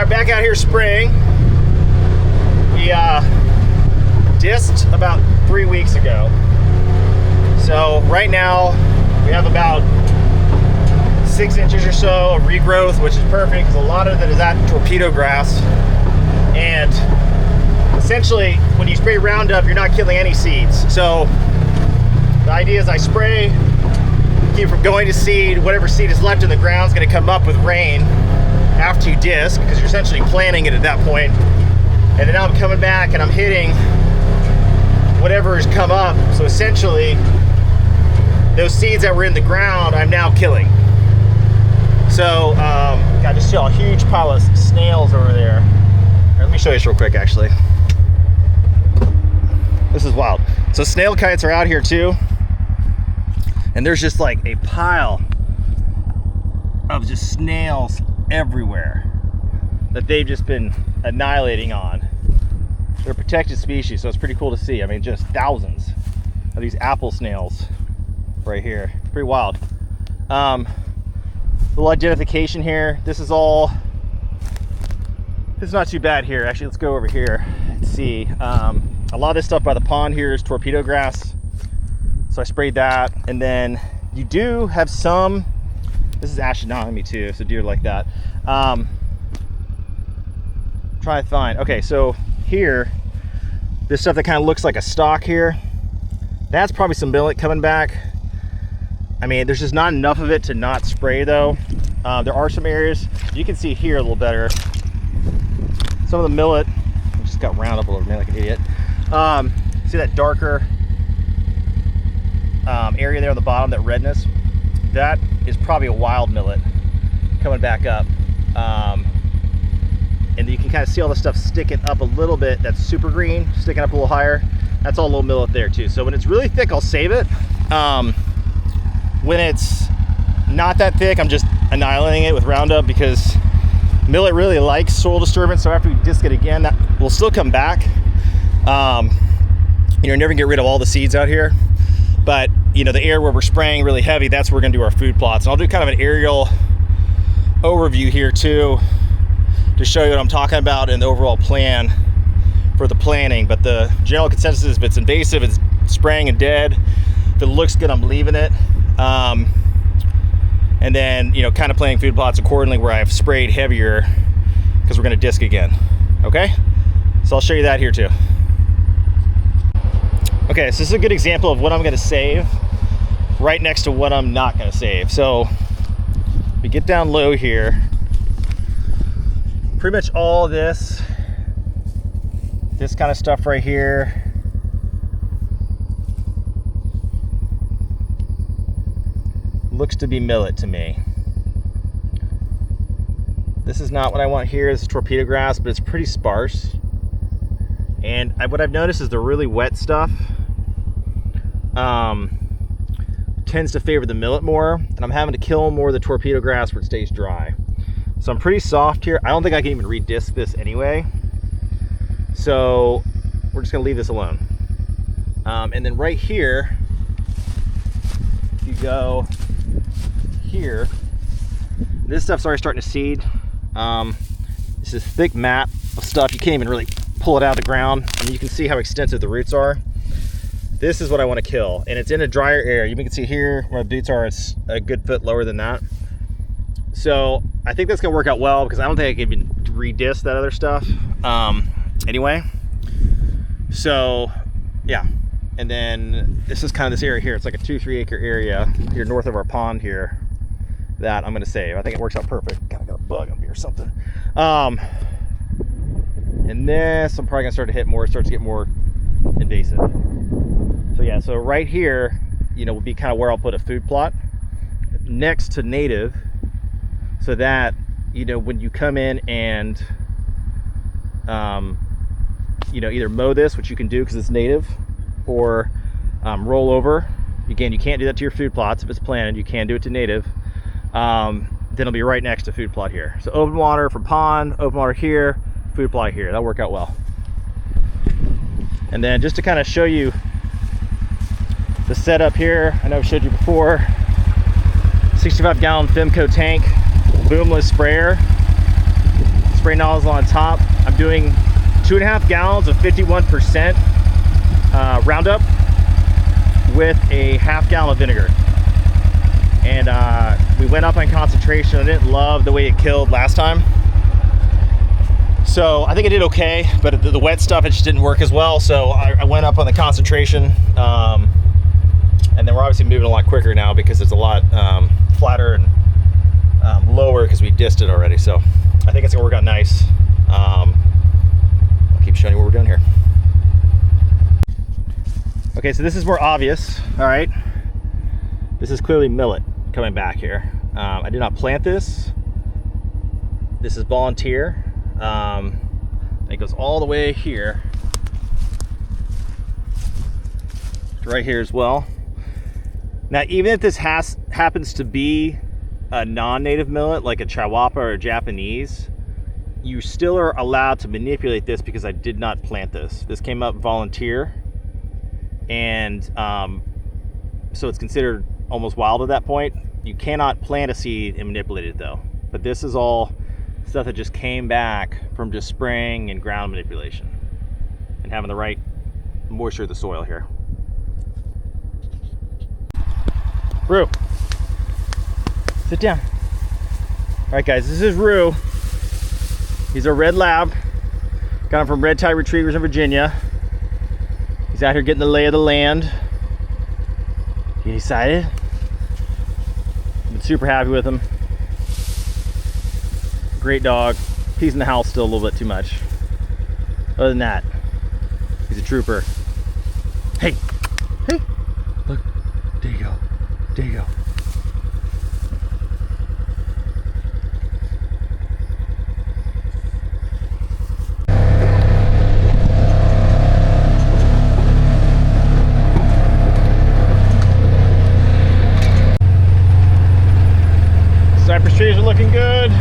right, back out here spraying. We disked about 3 weeks ago. So right now we have about 6 inches or so of regrowth, which is perfect because a lot of it is that torpedo grass. And essentially, when you spray Roundup, you're not killing any seeds. So the idea is I spray, keep from going to seed. Whatever seed is left in the ground is going to come up with rain after you disc, because you're essentially planting it at that point. And then I'm coming back and I'm hitting whatever has come up. So essentially, those seeds that were in the ground, I'm now killing. So I just saw a huge pile of snails over there. Here, let me show you this real quick, actually. This is wild. So snail kites are out here too. And there's just like a pile of just snails everywhere that they've just been annihilating on. They're a protected species, so it's pretty cool to see. I mean, just thousands of these apple snails right here. Pretty wild. Little identification here. This is all, it's not too bad here. Actually, let's go over here and see. A lot of this stuff by the pond here is torpedo grass. So I sprayed that. And then you do have some, this is Ashtonami too, so deer like that. Try to find, okay, so here, this stuff that kind of looks like a stalk here, that's probably some millet coming back. I mean, there's just not enough of it to not spray though. There are some areas, you can see here a little better. Some of the millet, I just got round up a little bit like an idiot. See that darker area there on the bottom, that redness? That is probably a wild millet coming back up. And you can kind of see all the stuff sticking up a little bit. That's super green, sticking up a little higher. That's all little millet there too. So when it's really thick, I'll save it. When it's not that thick, I'm just annihilating it with Roundup, because millet really likes soil disturbance. So after we disc it again, that will still come back. You're never gonna get rid of all the seeds out here, but you know, the area where we're spraying really heavy, that's where we're gonna do our food plots. And I'll do kind of an aerial overview here too, to show you what I'm talking about and the overall plan for the planting. But the general consensus is if it's invasive, it's spraying and dead. If it looks good, I'm leaving it. And then, you know, kind of planting food plots accordingly where I've sprayed heavier, because we're gonna disc again, okay? So I'll show you that here too. Okay, so this is a good example of what I'm gonna save right next to what I'm not gonna save. So we get down low here. Pretty much all this kind of stuff right here, looks to be millet to me. This is not what I want here. This is torpedo grass, but it's pretty sparse. And what I've noticed is the really wet stuff tends to favor the millet more, and I'm having to kill more of the torpedo grass where it stays dry. So I'm pretty soft here. I don't think I can even redisc this anyway. So we're just gonna leave this alone. And then right here, if you go here, this stuff's already starting to seed. This is a thick mat of stuff. You can't even really pull it out of the ground. I mean, you can see how extensive the roots are. This is what I want to kill, and it's in a drier area. You can see here where my boots are, it's a good foot lower than that. So I think that's gonna work out well, because I don't think I can even redisc that other stuff anyway. So yeah, and then this is kind of this area here. It's like a 2-3 acre area here north of our pond here that I'm gonna save. I think it works out perfect. Kind of got a bug up here or something. And this I'm probably gonna start to hit more. It starts to get more invasive. So yeah, so right here, you know, would be kind of where I'll put a food plot next to native, so that, you know, when you come in and you know, either mow this, which you can do because it's native, or roll over. Again, you can't do that to your food plots if it's planted. You can do it to native. Then it'll be right next to food plot here. So open water from pond, open water here, food plot here. That'll work out well. And then just to kind of show you the setup here, I know I've showed you before, 65 gallon Femco tank, boomless sprayer. spray nozzle on top. I'm doing 2.5 gallons of 51% Roundup with a half gallon of vinegar. And we went up on concentration. I didn't love the way it killed last time. So I think I did okay, but the wet stuff, it just didn't work as well. So I went up on the concentration. And then we're obviously moving a lot quicker now because it's a lot flatter and lower because we dissed it already. So I think it's gonna work out nice. I'll keep showing you what we're doing here. Okay, so this is more obvious, all right? This is clearly millet coming back here. I did not plant this. This is volunteer. It goes all the way here. Right here as well. Now, even if this happens to be a non-native millet, like a Chihuahua or a Japanese, you still are allowed to manipulate this because I did not plant this. This came up volunteer, and so it's considered almost wild at that point. You cannot plant a seed and manipulate it though. But this is all stuff that just came back from just spraying and ground manipulation and having the right moisture of the soil here. Roux, sit down. All right, guys, this is Roux. He's a red lab. Got him from Red Tie Retrievers in Virginia. He's out here getting the lay of the land. You excited? Been super happy with him. Great dog. He's in the house still a little bit too much. Other than that, he's a trooper. Hey, hey, look, there you go. There you go. Cypress trees are looking good.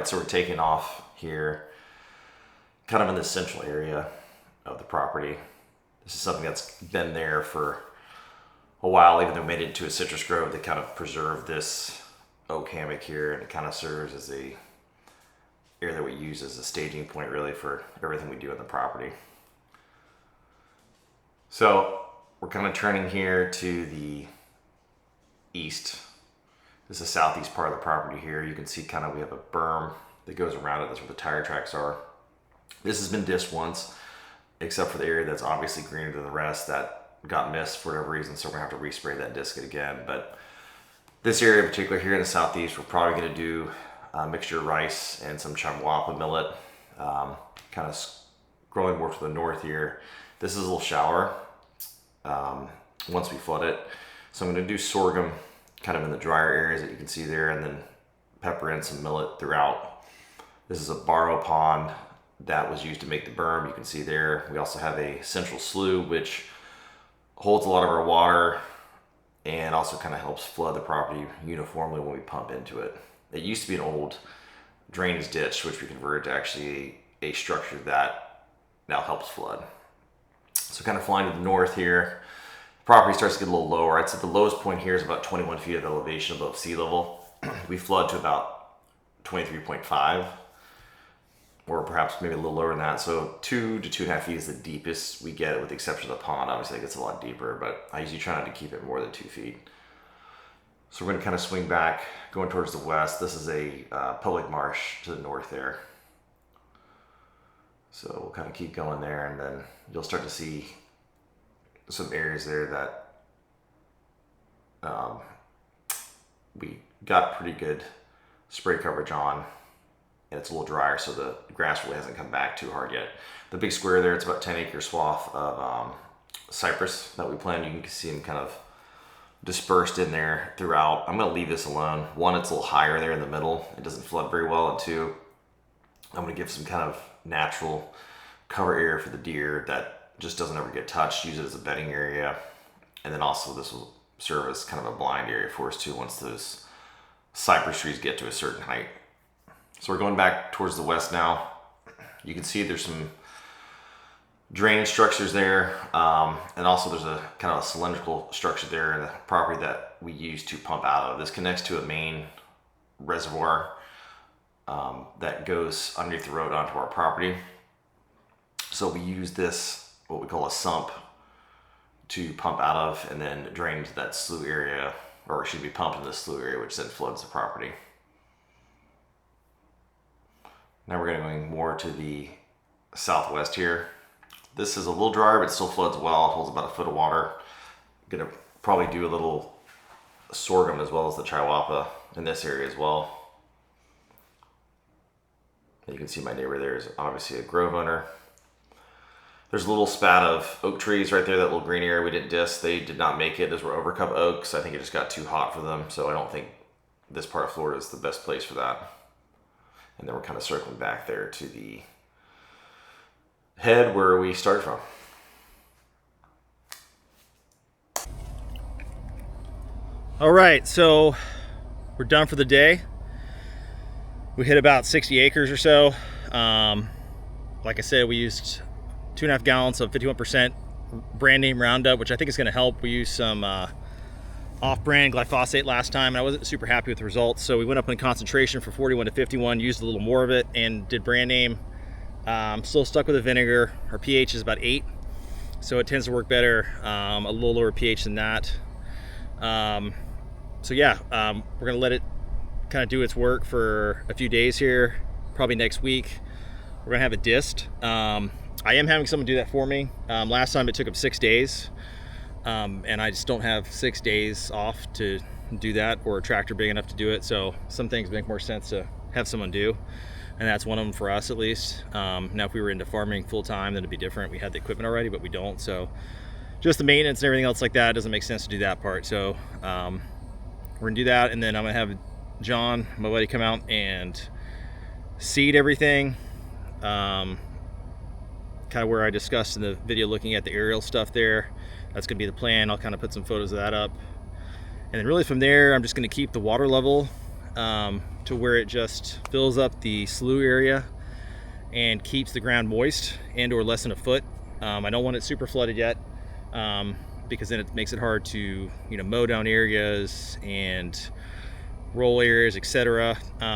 So we're taking off here, kind of in the central area of the property. This is something that's been there for a while, even though we made it into a citrus grove. They kind of preserved this oak hammock here, and it kind of serves as a area that we use as a staging point really for everything we do on the property. So we're kind of turning here to the east. This is the southeast part of the property here. You can see kind of we have a berm that goes around it. That's where the tire tracks are. This has been dissed once, except for the area that's obviously greener than the rest that got missed for whatever reason. So we're gonna have to respray that disc again. But this area in particular here in the southeast, we're probably gonna do a mixture of rice and some Chihuahua millet, kind of growing more to the north here. This is a little shallower once we flood it. So I'm gonna do sorghum kind of in the drier areas that you can see there, and then pepper in some millet throughout. This is a borrow pond that was used to make the berm. You can see there. We also have a central slough, which holds a lot of our water and also kind of helps flood the property uniformly when we pump into it. It used to be an old drainage ditch, which we converted to actually a structure that now helps flood. So kind of flying to the north here, property starts to get a little lower. I'd say the lowest point here is about 21 feet of elevation above sea level. We flood to about 23.5, or perhaps maybe a little lower than that. So 2 to 2.5 feet is the deepest we get, with the exception of the pond. Obviously it gets a lot deeper, but I usually try not to keep it more than 2 feet. So we're gonna kind of swing back, going towards the west. This is a public marsh to the north there. So we'll kind of keep going there, and then you'll start to see some areas there that we got pretty good spray coverage on, and it's a little drier, so the grass really hasn't come back too hard yet. The big square there, it's about 10-acre swath of cypress that we planted. You can see them kind of dispersed in there throughout. I'm going to leave this alone. One, it's a little higher there in the middle. It doesn't flood very well, and two, I'm going to give some kind of natural cover area for the deer that just doesn't ever get touched. Use it as a bedding area. And then also this will serve as kind of a blind area for us too once those cypress trees get to a certain height. So we're going back towards the west now. You can see there's some drainage structures there, and also there's a kind of a cylindrical structure there in the property that we use to pump out of. This connects to a main reservoir that goes underneath the road onto our property. So we use this, what we call a sump, to pump out of and then drain into that slough area, or it should be pumped into the slough area, which then floods the property. Now we're going more to the southwest here. This is a little drier, but still floods well. It holds about a foot of water. I'm gonna probably do a little sorghum as well as the chihuahua in this area as well. You can see my neighbor there is obviously a grove owner. There's a little spat of oak trees right there, that little green area we didn't disc. They did not make it. Those were overcup oaks. I think it just got too hot for them, so I don't think this part of Florida is the best place for that. And then we're kind of circling back there to the head where we started from. All right, so we're done for the day. We hit about 60 acres or so. Like I said, we used 2.5 gallons of 51% brand name Roundup, which I think is going to help. We used some off-brand glyphosate last time, and I wasn't super happy with the results, so we went up in concentration for 41 to 51, used a little more of it, and did brand name. Still stuck with the vinegar. Our pH is about 8, so it tends to work better. A little lower pH than that. So yeah, we're gonna let it kind of do its work for a few days here. Probably next week we're gonna have it dissed. I am having someone do that for me. Last time it took up 6 days, and I just don't have 6 days off to do that, or a tractor big enough to do it. So some things make more sense to have someone do, and that's one of them for us at least. Now if we were into farming full time, then it'd be different. We had the equipment already, but we don't. So just the maintenance and everything else like that, it doesn't make sense to do that part. So we're gonna do that, and then I'm gonna have John, my buddy, come out and seed everything. Kind of where I discussed in the video looking at the aerial stuff there. That's gonna be the plan. I'll kind of put some photos of that up. And then really from there, I'm just gonna keep the water level to where it just fills up the slough area and keeps the ground moist and or less than a foot. I don't want it super flooded yet, because then it makes it hard to mow down areas and roll areas, etc. So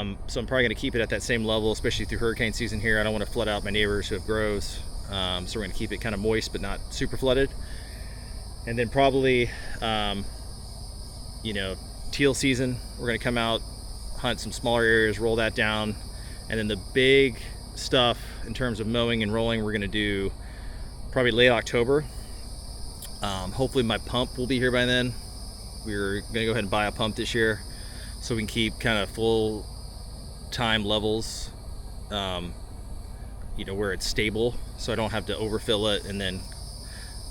I'm probably going to keep it at that same level, especially through hurricane season here. I don't want to flood out my neighbors who have groves, so we're going to keep it kind of moist but not super flooded. And then probably teal season, we're going to come out, hunt some smaller areas, roll that down, and then the big stuff in terms of mowing and rolling we're going to do probably late October. Hopefully my pump will be here by then. We're going to go ahead and buy a pump this year so we can keep kind of full time levels, where it's stable, so I don't have to overfill it and then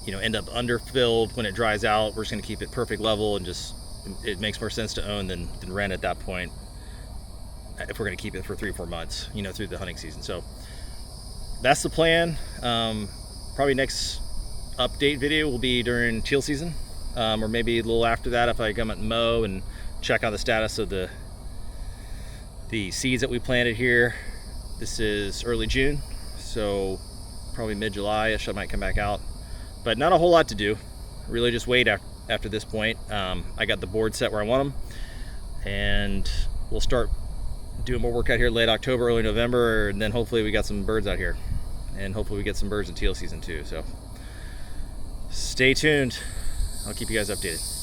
end up underfilled when it dries out. We're just going to keep it perfect level, and just it makes more sense to own than rent at that point, if we're going to keep it for 3 or 4 months through the hunting season. So that's the plan. Probably next update video will be during teal season, or maybe a little after that if I come and mow and check on the status of the seeds that we planted here. This is early June, so probably mid-July-ish I might come back out, but not a whole lot to do. Really just wait after this point. I got the board set where I want them, and we'll start doing more work out here late October, early November, and then hopefully we got some birds out here, and hopefully we get some birds in teal season too. So stay tuned. I'll keep you guys updated.